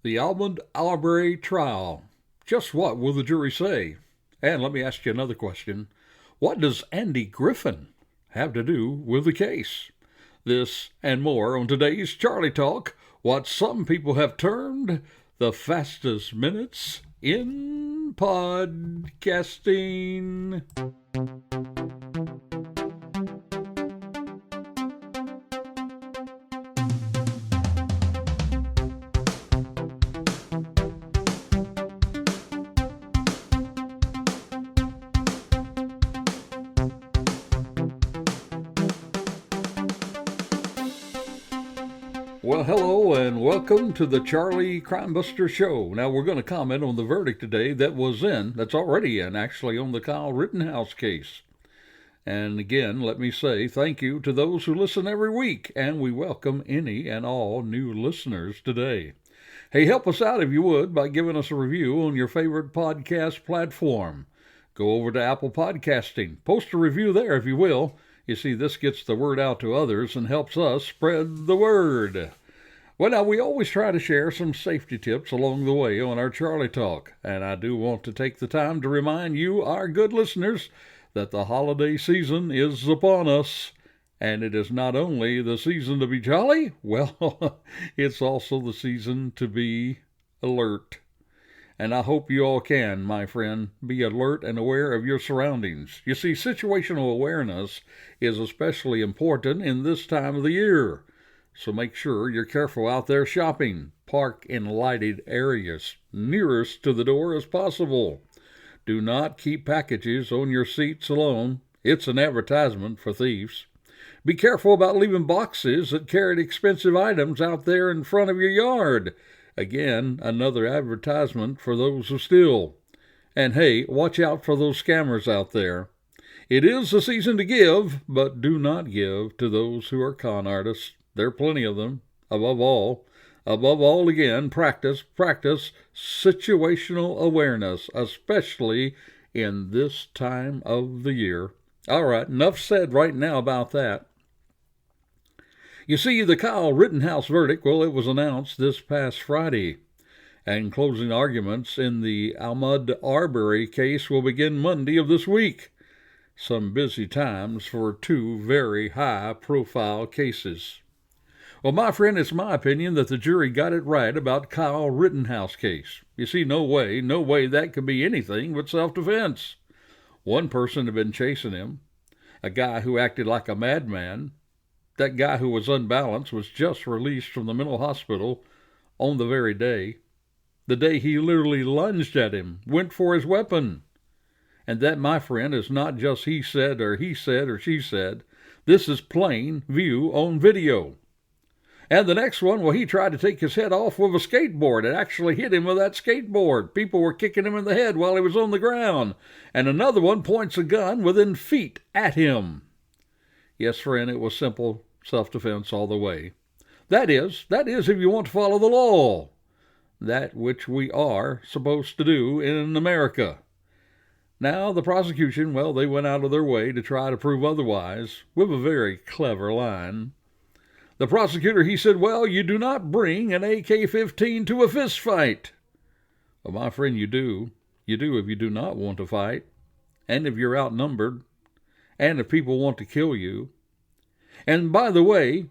The Ahmuad Arbery Trial. Just what will the jury say? And let me ask you another question. What does Andy Griffin have to do with the case? This and more on today's Charlie Talk, what some people have termed the fastest minutes in podcasting. Well, hello and welcome to the Charlie Crimebuster Show. Now, we're going to comment on the verdict today that's already in, actually, on the Kyle Rittenhouse case. And again, let me say thank you to those who listen every week, and we welcome any and all new listeners today. Hey, help us out if you would by giving us a review on your favorite podcast platform. Go over to Apple Podcasting. Post a review there if you will. You see, this gets the word out to others and helps us spread the word. Well, now, we always try to share some safety tips along the way on our Charlie Talk, and I do want to take the time to remind you, our good listeners, that the holiday season is upon us, and it is not only the season to be jolly, well, it's also the season to be alert. And I hope you all can, my friend, be alert and aware of your surroundings. You see, situational awareness is especially important in this time of the year. So make sure you're careful out there shopping. Park in lighted areas nearest to the door as possible. Do not keep packages on your seats alone. It's an advertisement for thieves. Be careful about leaving boxes that carried expensive items out there in front of your yard. Again, another advertisement for those who steal. And hey, watch out for those scammers out there. It is the season to give, but do not give to those who are con artists. There are plenty of them. Above all, again, practice situational awareness, especially in this time of the year. All right, enough said right now about that. You see, the Kyle Rittenhouse verdict, well, it was announced this past Friday, and closing arguments in the Ahmuad Arbery case will begin Monday of this week. Some busy times for two very high-profile cases. Well, my friend, it's my opinion that the jury got it right about Kyle Rittenhouse case. You see, no way that could be anything but self-defense. One person had been chasing him, a guy who acted like a madman. That guy who was unbalanced was just released from the mental hospital on the very day. The day he literally lunged at him, went for his weapon. And that, my friend, is not just he said or she said. This is plain view on video. And the next one, well, he tried to take his head off with a skateboard. It actually hit him with that skateboard. People were kicking him in the head while he was on the ground. And another one points a gun within feet at him. Yes, friend, it was simple self-defense all the way. That is if you want to follow the law. That which we are supposed to do in America. Now, the prosecution, well, they went out of their way to try to prove otherwise with a very clever line. The prosecutor, he said, well, you do not bring an AK-15 to a fist fight. Well, my friend, you do. You do if you do not want to fight, and if you're outnumbered, and if people want to kill you. And by the way,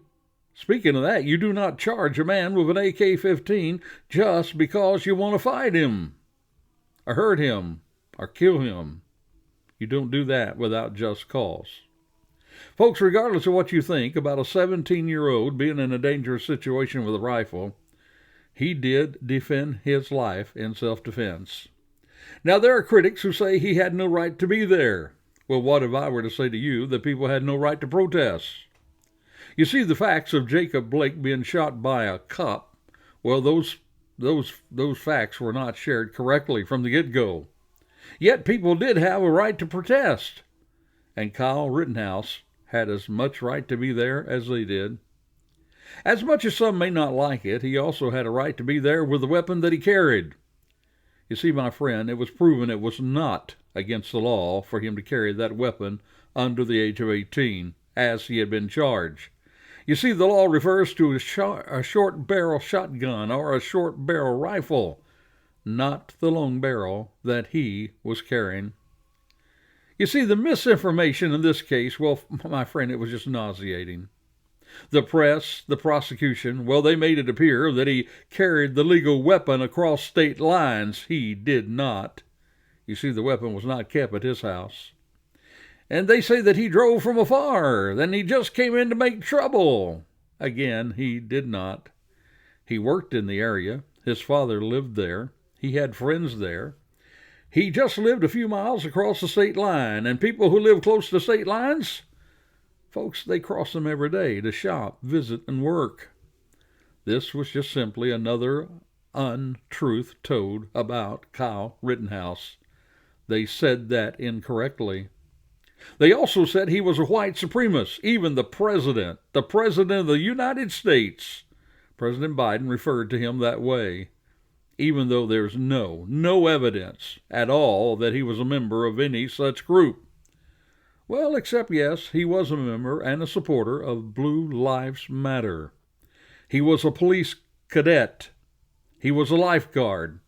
speaking of that, you do not charge a man with an AK-15 just because you want to fight him, or hurt him, or kill him. You don't do that without just cause. Folks, regardless of what you think about a 17-year-old being in a dangerous situation with a rifle, he did defend his life in self-defense. Now, there are critics who say he had no right to be there. Well, what if I were to say to you that people had no right to protest? You see, the facts of Jacob Blake being shot by a cop, well, those facts were not shared correctly from the get-go. Yet people did have a right to protest. And Kyle Rittenhouse had as much right to be there as they did. As much as some may not like it, he also had a right to be there with the weapon that he carried. You see, my friend, it was proven it was not against the law for him to carry that weapon under the age of 18, as he had been charged. You see, the law refers to a short barrel shotgun or a short barrel rifle, not the long barrel that he was carrying. You see, the misinformation in this case, well, my friend, it was just nauseating. The press, the prosecution, well, they made it appear that he carried the legal weapon across state lines. He did not. You see, the weapon was not kept at his house. And they say that he drove from afar, then he just came in to make trouble. Again, he did not. He worked in the area. His father lived there. He had friends there. He just lived a few miles across the state line, and people who live close to state lines, folks, they cross them every day to shop, visit, and work. This was just simply another untruth told about Kyle Rittenhouse. They said that incorrectly. They also said he was a white supremacist. Even the president of the United States, President Biden, referred to him that way, even though there's no evidence at all that he was a member of any such group. Well, except, yes, he was a member and a supporter of Blue Lives Matter. He was a police cadet. He was a lifeguard.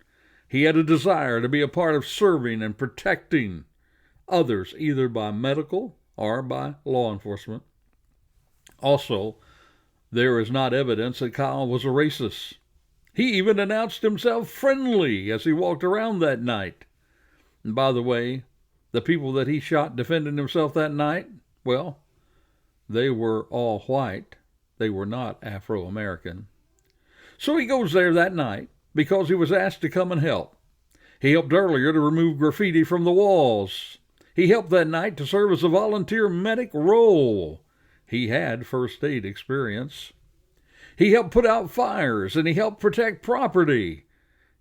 He had a desire to be a part of serving and protecting others, either by medical or by law enforcement. Also, there is not evidence that Kyle was a racist. He even announced himself friendly as he walked around that night. And by the way, the people that he shot defending himself that night, well, they were all white. They were not Afro-American. So he goes there that night because he was asked to come and help. He helped earlier to remove graffiti from the walls. He helped that night to serve as a volunteer medic role. He had first aid experience. He helped put out fires, and he helped protect property.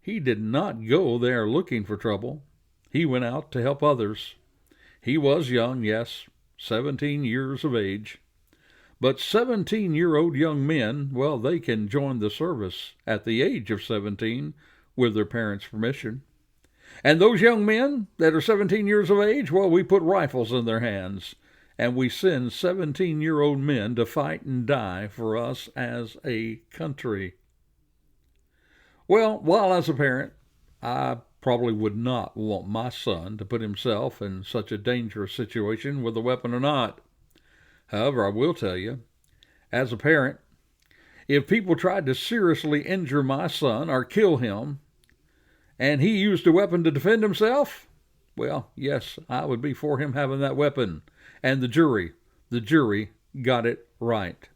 He did not go there looking for trouble. He went out to help others. He was young, yes, 17 years of age. But 17-year-old young men, well, they can join the service at the age of 17 with their parents' permission. And those young men that are 17 years of age, well, we put rifles in their hands, and we send 17-year-old men to fight and die for us as a country. Well, while as a parent, I probably would not want my son to put himself in such a dangerous situation with a weapon or not. However, I will tell you, as a parent, if people tried to seriously injure my son or kill him, and he used a weapon to defend himself, well, yes, I would be for him having that weapon. And the jury got it right.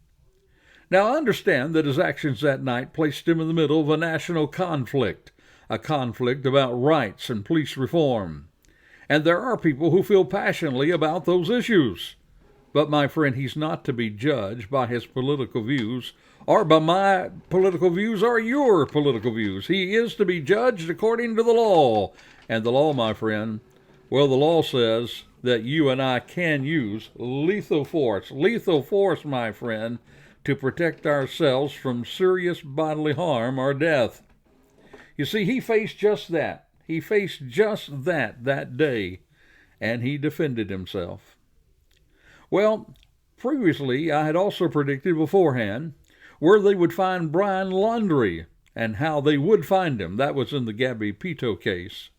Now, I understand that his actions that night placed him in the middle of a national conflict, a conflict about rights and police reform. And there are people who feel passionately about those issues. But, my friend, he's not to be judged by his political views, or by my political views, or your political views. He is to be judged according to the law. And the law, my friend, well, the law says that you and I can use lethal force, my friend, to protect ourselves from serious bodily harm or death. You see, he faced just that. He faced just that day, and he defended himself. Well, previously, I had also predicted beforehand where they would find Brian Laundrie and how they would find him. That was in the Gabby Petito case.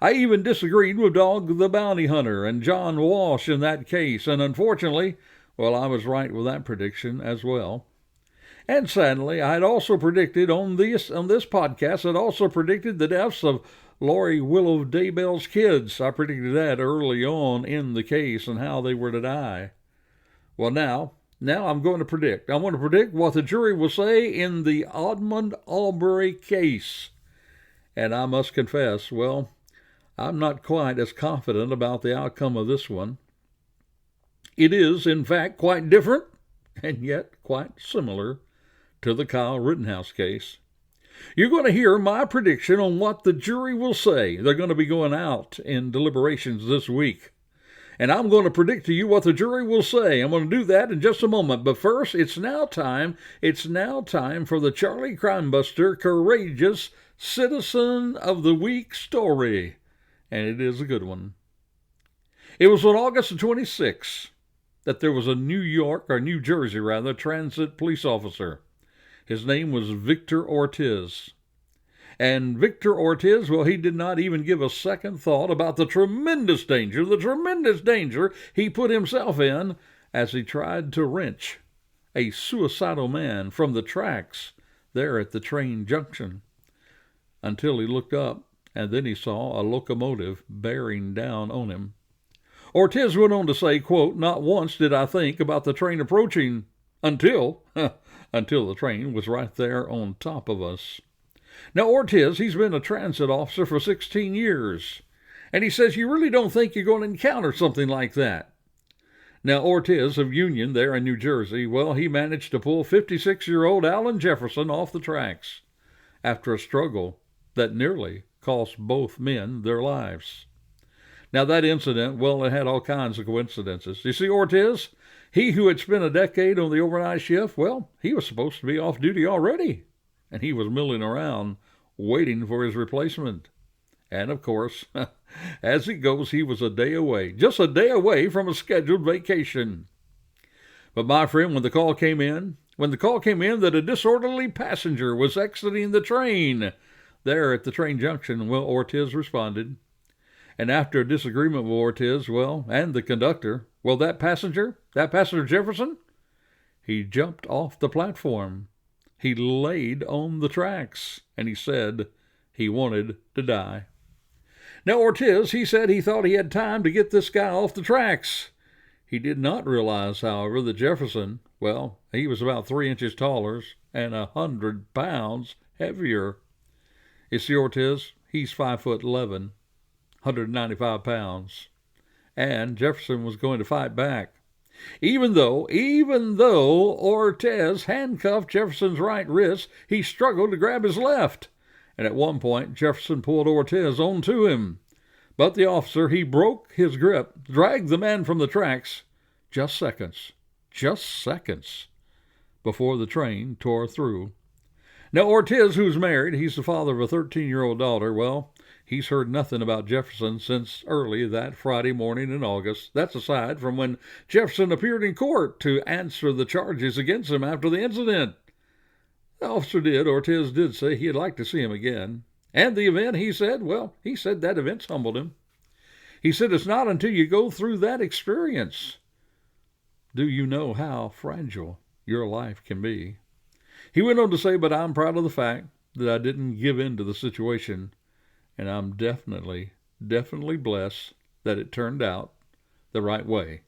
I even disagreed with Dog the Bounty Hunter and John Walsh in that case, and unfortunately, well, I was right with that prediction as well. And sadly, I had also predicted on this podcast, I'd also predicted the deaths of Lori Willow Daybell's kids. I predicted that early on in the case and how they were to die. Well, now I'm going to predict. I want to predict what the jury will say in the Ahmuad Arbery case. And I must confess, well, I'm not quite as confident about the outcome of this one. It is, in fact, quite different and yet quite similar to the Kyle Rittenhouse case. You're going to hear my prediction on what the jury will say. They're going to be going out in deliberations this week. And I'm going to predict to you what the jury will say. I'm going to do that in just a moment. But first, it's now time for the Charlie Crimebuster Courageous Citizen of the Week story. And it is a good one. It was on August 26, that there was a New Jersey transit police officer. His name was Victor Ortiz. And Victor Ortiz, well, he did not even give a second thought about the tremendous danger he put himself in as he tried to wrench a suicidal man from the tracks there at the train junction, until he looked up and then he saw a locomotive bearing down on him. Ortiz went on to say, quote, "Not once did I think about the train approaching until the train was right there on top of us." Now, Ortiz, he's been a transit officer for 16 years, and he says you really don't think you're going to encounter something like that. Now, Ortiz of Union there in New Jersey, well, he managed to pull 56-year-old Alan Jefferson off the tracks after a struggle that nearly cost both men their lives. Now, that incident, well, it had all kinds of coincidences. You see, Ortiz, he who had spent a decade on the overnight shift, well, he was supposed to be off duty already, and he was milling around waiting for his replacement. And, of course, as it goes, he was just a day away from a scheduled vacation. But, my friend, when the call came in that a disorderly passenger was exiting the train there at the train junction, well, Ortiz responded. And after a disagreement with Ortiz, well, and the conductor, well, that passenger Jefferson, he jumped off the platform. He laid on the tracks, and he said he wanted to die. Now, Ortiz, he said he thought he had time to get this guy off the tracks. He did not realize, however, that Jefferson, well, he was about 3 inches taller and 100 pounds heavier. You see, Ortiz, he's 5'11", 195 pounds, and Jefferson was going to fight back. Even though Ortiz handcuffed Jefferson's right wrist, he struggled to grab his left. And at one point, Jefferson pulled Ortiz onto him. But the officer, he broke his grip, dragged the man from the tracks, just seconds, before the train tore through. Now, Ortiz, who's married, he's the father of a 13-year-old daughter, well, he's heard nothing about Jefferson since early that Friday morning in August. That's aside from when Jefferson appeared in court to answer the charges against him after the incident. The officer Ortiz did say he'd like to see him again. And the event, he said that event's humbled him. He said it's not until you go through that experience do you know how fragile your life can be. He went on to say, but I'm proud of the fact that I didn't give in to the situation, and I'm definitely blessed that it turned out the right way.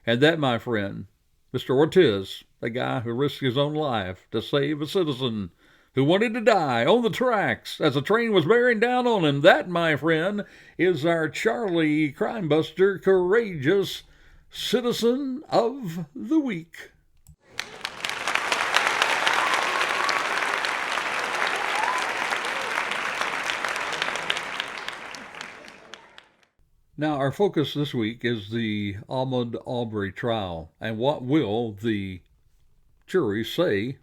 And that, my friend, Mr. Ortiz, the guy who risked his own life to save a citizen who wanted to die on the tracks as a train was bearing down on him, that, my friend, is our Charlie Crimebuster Courageous Citizen of the Week. Now, our focus this week is the Ahmuad Arbery Trial, and what will the jury say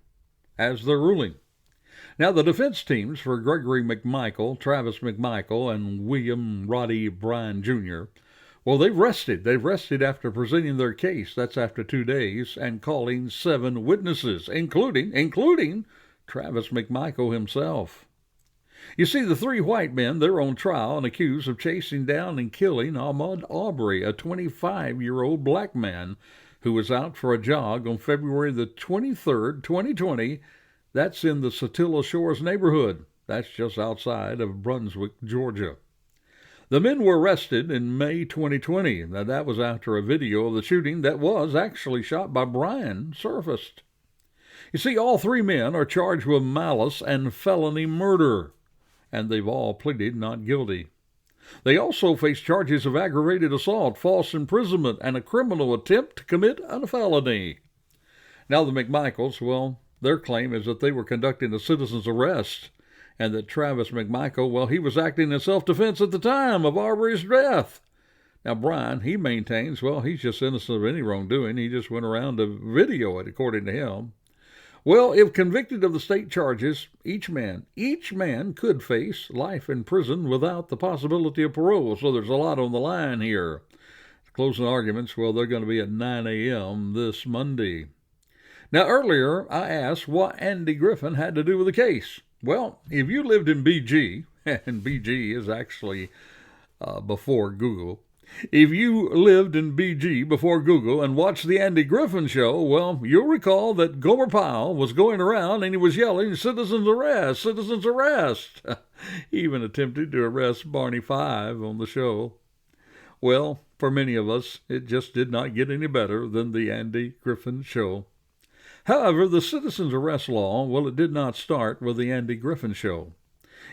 as their ruling? Now, the defense teams for Gregory McMichael, Travis McMichael, and William Roddy Bryan Jr., well, they've rested. They've rested after presenting their case, that's after 2 days, and calling 7 witnesses, including Travis McMichael himself. You see, the 3 white men, they're on trial and accused of chasing down and killing Ahmuad Arbery, a 25-year-old black man who was out for a jog on February the 23rd, 2020. That's in the Satilla Shores neighborhood. That's just outside of Brunswick, Georgia. The men were arrested in May 2020. Now, that was after a video of the shooting that was actually shot by Brian surfaced. You see, all 3 men are charged with malice and felony murder, and they've all pleaded not guilty. They also face charges of aggravated assault, false imprisonment, and a criminal attempt to commit a felony. Now, the McMichaels, well, their claim is that they were conducting a citizen's arrest, and that Travis McMichael, well, he was acting in self-defense at the time of Arbery's death. Now, Brian, he maintains, well, he's just innocent of any wrongdoing. He just went around to video it, according to him. Well, if convicted of the state charges, each man could face life in prison without the possibility of parole, so there's a lot on the line here. Closing arguments, well, they're going to be at 9 a.m. this Monday. Now, earlier, I asked what Andy Griffin had to do with the case. Well, if you lived in BG, and BG is actually before Google, if you lived in BG before Google and watched the Andy Griffin Show, well, you'll recall that Gomer Pyle was going around and he was yelling, "Citizens arrest! Citizens arrest!" He even attempted to arrest Barney Five on the show. Well, for many of us, it just did not get any better than the Andy Griffin Show. However, the citizens arrest law, well, it did not start with the Andy Griffin Show.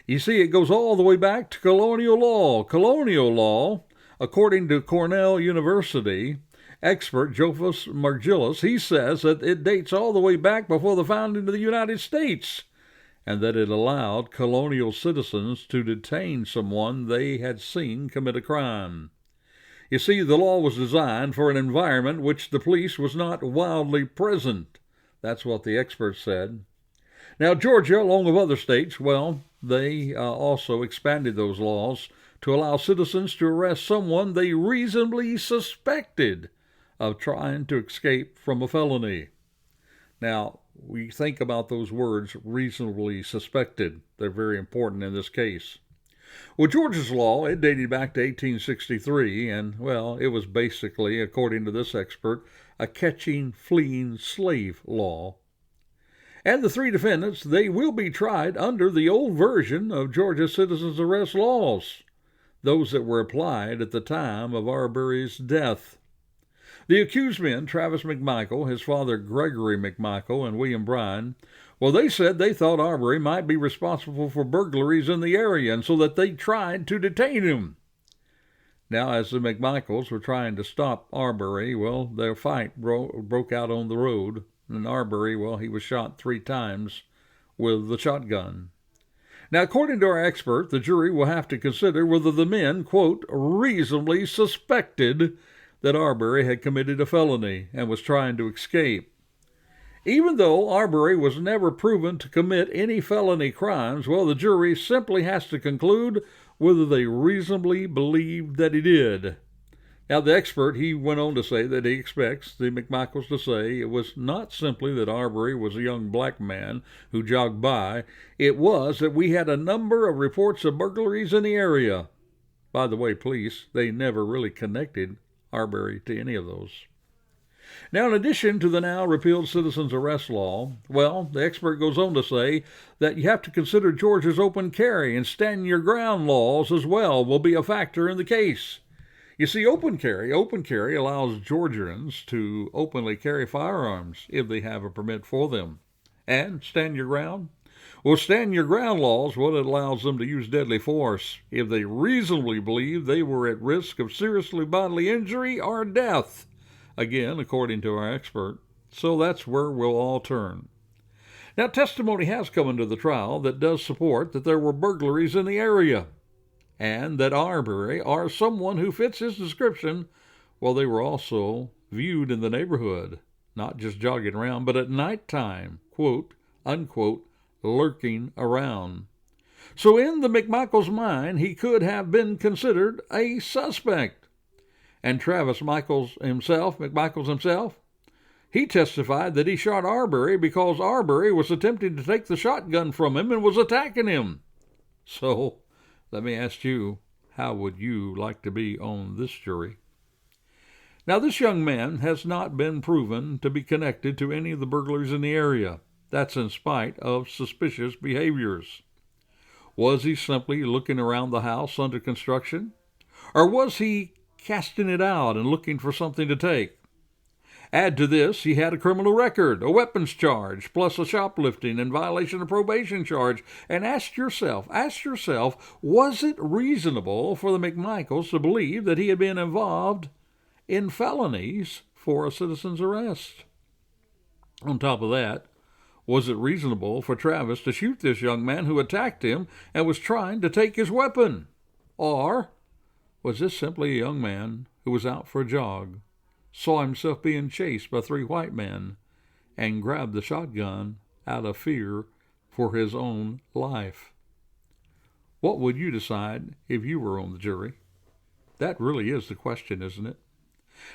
You see, it goes all the way back to colonial law. Colonial law, according to Cornell University expert Jophus Margilis, he says that it dates all the way back before the founding of the United States, and that it allowed colonial citizens to detain someone they had seen commit a crime. You see, the law was designed for an environment which the police was not wildly present. That's what the experts said. Now, Georgia, along with other states, well, they also expanded those laws to allow citizens to arrest someone they reasonably suspected of trying to escape from a felony. Now, we think about those words, reasonably suspected. They're very important in this case. Well, Georgia's law, it dated back to 1863, and, well, it was basically, according to this expert, a catching fleeing slave law. And the three defendants, they will be tried under the old version of Georgia citizens arrest laws, those that were applied at the time of Arbery's death. The accused men, Travis McMichael, his father Gregory McMichael, and William Bryan, well, they said they thought Arbery might be responsible for burglaries in the area, and so that they tried to detain him. Now, as the McMichaels were trying to stop Arbery, well, their fight broke out on the road, and Arbery, well, he was shot 3 times with the shotgun. Now, according to our expert, the jury will have to consider whether the men, quote, reasonably suspected that Arbery had committed a felony and was trying to escape. Even though Arbery was never proven to commit any felony crimes, well, the jury simply has to conclude whether they reasonably believed that he did. Now, the expert, he went on to say that he expects the McMichaels to say it was not simply that Arbery was a young black man who jogged by. It was that we had a number of reports of burglaries in the area. By the way, police, they never really connected Arbery to any of those. Now, in addition to the now repealed citizens arrest law, well, the expert goes on to say that you have to consider Georgia's open carry and stand your ground laws as well will be a factor in the case. You see, open carry allows Georgians to openly carry firearms if they have a permit for them. And stand your ground? Well, stand your ground laws, well, it allows them to use deadly force if they reasonably believe they were at risk of seriously bodily injury or death. Again, according to our expert. So that's where we'll all turn. Now, testimony has come into the trial that does support that there were burglaries in the area, and that Arbery, or someone who fits his description, well, they were also viewed in the neighborhood, not just jogging around, but at nighttime, quote, unquote, lurking around. So in the McMichael's mind, he could have been considered a suspect. And Travis McMichaels himself, he testified that he shot Arbery because Arbery was attempting to take the shotgun from him and was attacking him. So, let me ask you, how would you like to be on this jury? Now, this young man has not been proven to be connected to any of the burglaries in the area. That's in spite of suspicious behaviors. Was he simply looking around the house under construction? Or was he casting it out and looking for something to take? Add to this, he had a criminal record, a weapons charge, plus a shoplifting and violation of probation charge. And ask yourself, was it reasonable for the McMichaels to believe that he had been involved in felonies for a citizen's arrest? On top of that, was it reasonable for Travis to shoot this young man who attacked him and was trying to take his weapon? Or was this simply a young man who was out for a jog, saw himself being chased by 3 white men, and grabbed the shotgun out of fear for his own life? What would you decide if you were on the jury? That really is the question, isn't it?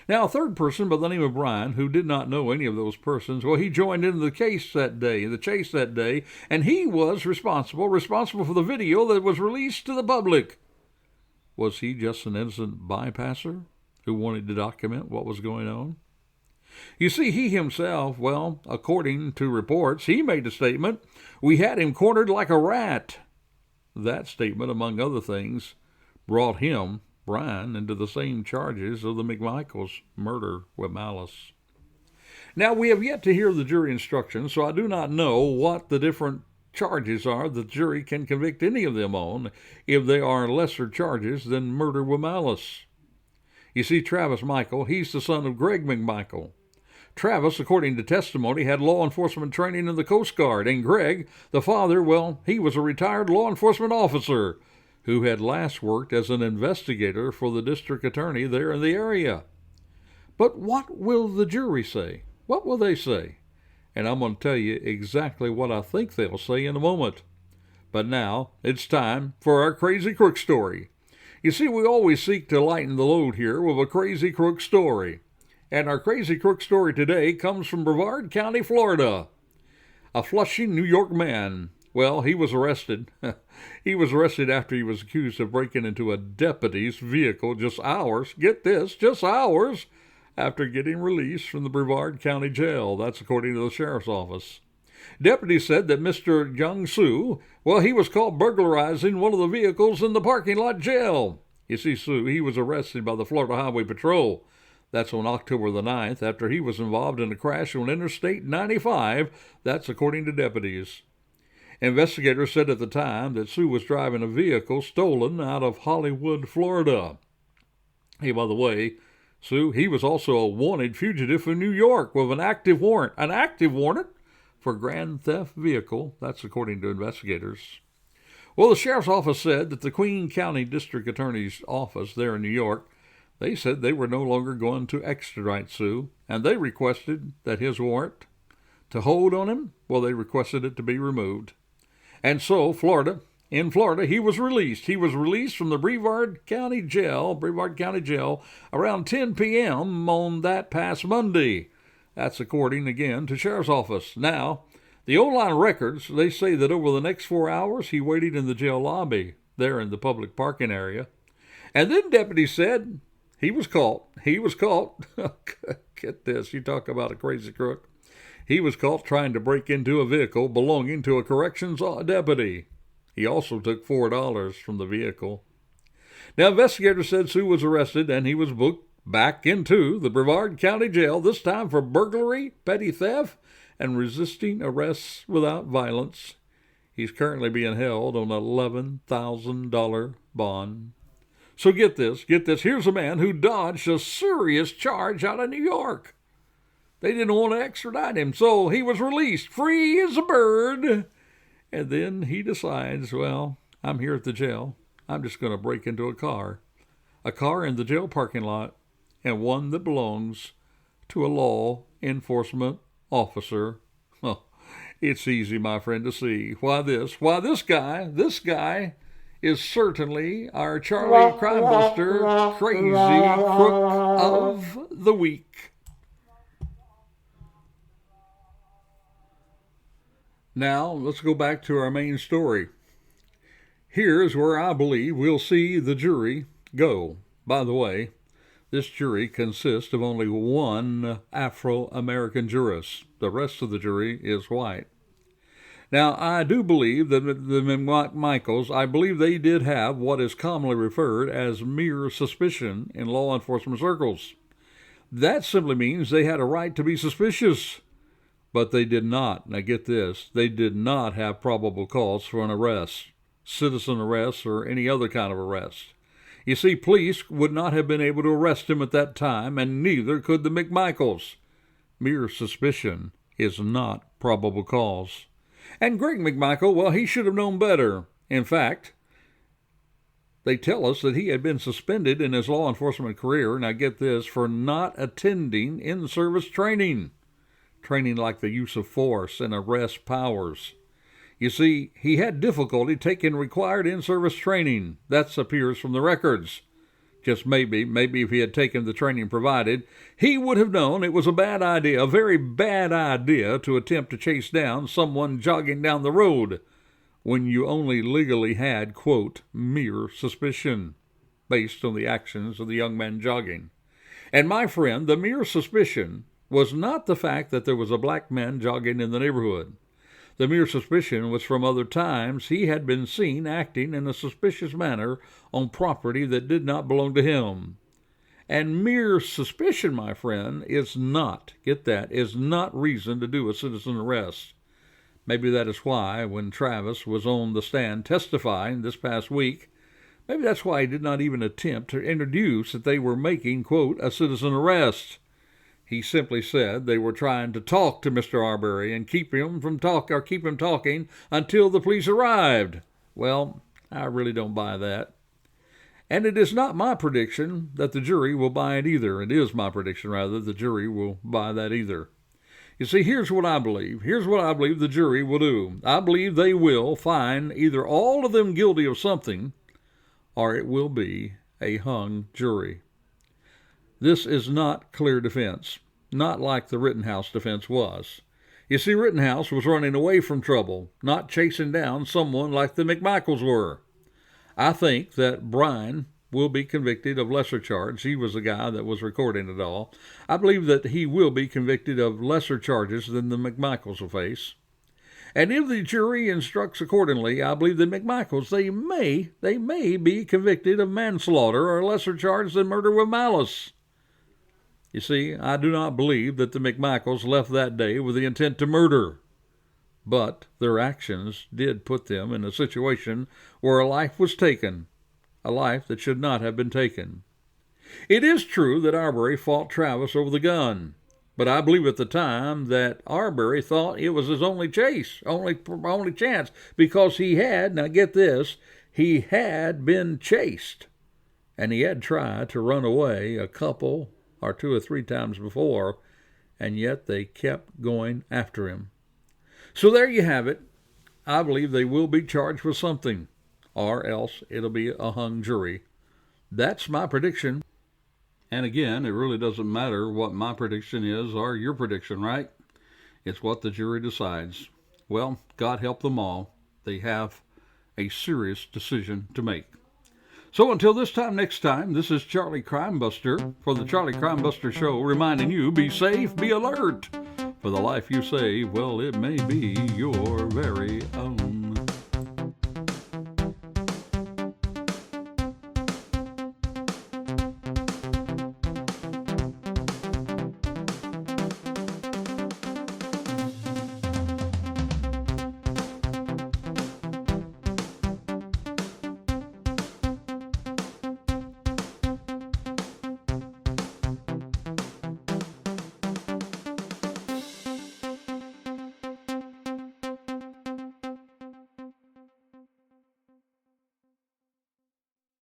Now, a third person by the name of Brian, who did not know any of those persons, well, he joined into the chase that day, and he was responsible for the video that was released to the public. Was he just an innocent bypasser who wanted to document what was going on? You see, he himself, well, according to reports, he made a statement, "We had him cornered like a rat." That statement, among other things, brought him, Brian, into the same charges of the McMichaels murder with malice. Now, we have yet to hear the jury instructions, so I do not know what the different charges are that the jury can convict any of them on if they are lesser charges than murder with malice. You see, Travis Michael, he's the son of Greg McMichael. Travis, according to testimony, had law enforcement training in the Coast Guard, and Greg, the father, well, he was a retired law enforcement officer who had last worked as an investigator for the district attorney there in the area. But what will the jury say? What will they say? And I'm going to tell you exactly what I think they'll say in a moment. But now, it's time for our Crazy Crook story. You see, we always seek to lighten the load here with a Crazy Crook story. And our Crazy Crook story today comes from Brevard County, Florida. A Flushing, New York man. Well, he was arrested. He was arrested after he was accused of breaking into a deputy's vehicle just hours, get this, just hours, after getting released from the Brevard County Jail. That's according to the sheriff's office. Deputies said that Mr. Jung Soo, well, he was caught burglarizing one of the vehicles in the parking lot jail. You see, Soo, he was arrested by the Florida Highway Patrol. That's on October the 9th, after he was involved in a crash on Interstate 95. That's according to deputies. Investigators said at the time that Sue was driving a vehicle stolen out of Hollywood, Florida. Hey, by the way, Sue, he was also a wanted fugitive from New York with an active warrant. An active warrant for grand theft vehicle. That's according to investigators. Well, the sheriff's office said that the Queen County District Attorney's office there in New York, they said they were no longer going to extradite Sue, and they requested that his warrant to hold on him, well, they requested it to be removed. And so, in Florida, he was released. He was released from the Brevard County Jail, around 10 p.m. on that past Monday. That's according, again, to sheriff's office. Now, the online records, they say that over the next 4 hours, he waited in the jail lobby there in the public parking area. And then deputies said he was caught. He was caught. Get this, you talk about a crazy crook. He was caught trying to break into a vehicle belonging to a corrections deputy. He also took $4 from the vehicle. Now, investigators said Sue was arrested and he was booked back into the Brevard County Jail, this time for burglary, petty theft, and resisting arrest without violence. He's currently being held on an $11,000 bond. So get this. Here's a man who dodged a serious charge out of New York. They didn't want to extradite him, so he was released, free as a bird. And then he decides, well, I'm here at the jail. I'm just going to break into a car in the jail parking lot, and one that belongs to a law enforcement officer. Well, it's easy, my friend, to see why this guy is certainly our Charlie Crimebuster Crazy Crook of the Week. Now, let's go back to our main story. Here's where I believe we'll see the jury go. By the way, this jury consists of only one Afro-American jurist. The rest of the jury is white. Now, I do believe that the McMichaels, I believe they did have what is commonly referred as mere suspicion in law enforcement circles. That simply means they had a right to be suspicious. But they did not, now get this, they did not have probable cause for an arrest, citizen arrest, or any other kind of arrest. You see, police would not have been able to arrest him at that time, and neither could the McMichaels. Mere suspicion is not probable cause. And Greg McMichael, well, he should have known better. In fact, they tell us that he had been suspended in his law enforcement career, now get this, for not attending in-service training like the use of force and arrest powers. You see, he had difficulty taking required in-service training. That appears from the records. Just maybe if he had taken the training provided, he would have known it was a bad idea, a very bad idea, to attempt to chase down someone jogging down the road when you only legally had, quote, mere suspicion based on the actions of the young man jogging. And my friend, the mere suspicion was not the fact that there was a black man jogging in the neighborhood. The mere suspicion was from other times he had been seen acting in a suspicious manner on property that did not belong to him. And mere suspicion, my friend, is not, get that, is not reason to do a citizen arrest. Maybe that is why, when Travis was on the stand testifying this past week, maybe that's why he did not even attempt to introduce that they were making, quote, a citizen arrest. He simply said they were trying to talk to Mr. Arbery and keep him talking until the police arrived. Well, I really don't buy that. And it is not my prediction that the jury will buy it either. It is my prediction, rather, the jury will buy that either. You see, here's what I believe. Here's what I believe the jury will do. I believe they will find either all of them guilty of something, or it will be a hung jury. This is not clear defense, not like the Rittenhouse defense was. You see, Rittenhouse was running away from trouble, not chasing down someone like the McMichaels were. I think that Brian will be convicted of lesser charge. He was the guy that was recording it all. I believe that he will be convicted of lesser charges than the McMichaels will face. And if the jury instructs accordingly, I believe the McMichaels, they may be convicted of manslaughter or a lesser charge than murder with malice. You see, I do not believe that the McMichaels left that day with the intent to murder. But their actions did put them in a situation where a life was taken, a life that should not have been taken. It is true that Arbery fought Travis over the gun, but I believe at the time that Arbery thought it was his only only chance, because he had, now get this, he had been chased, and he had tried to run away a couple or 2 or 3 times before, and yet they kept going after him. So there you have it. I believe they will be charged with something, or else it'll be a hung jury. That's my prediction. And again, it really doesn't matter what my prediction is or your prediction, right? It's what the jury decides. Well, God help them all. They have a serious decision to make. So until this time next time, this is Charlie Crimebuster for the Charlie Crimebuster Show, reminding you, be safe, be alert. For the life you save, well, it may be your very own.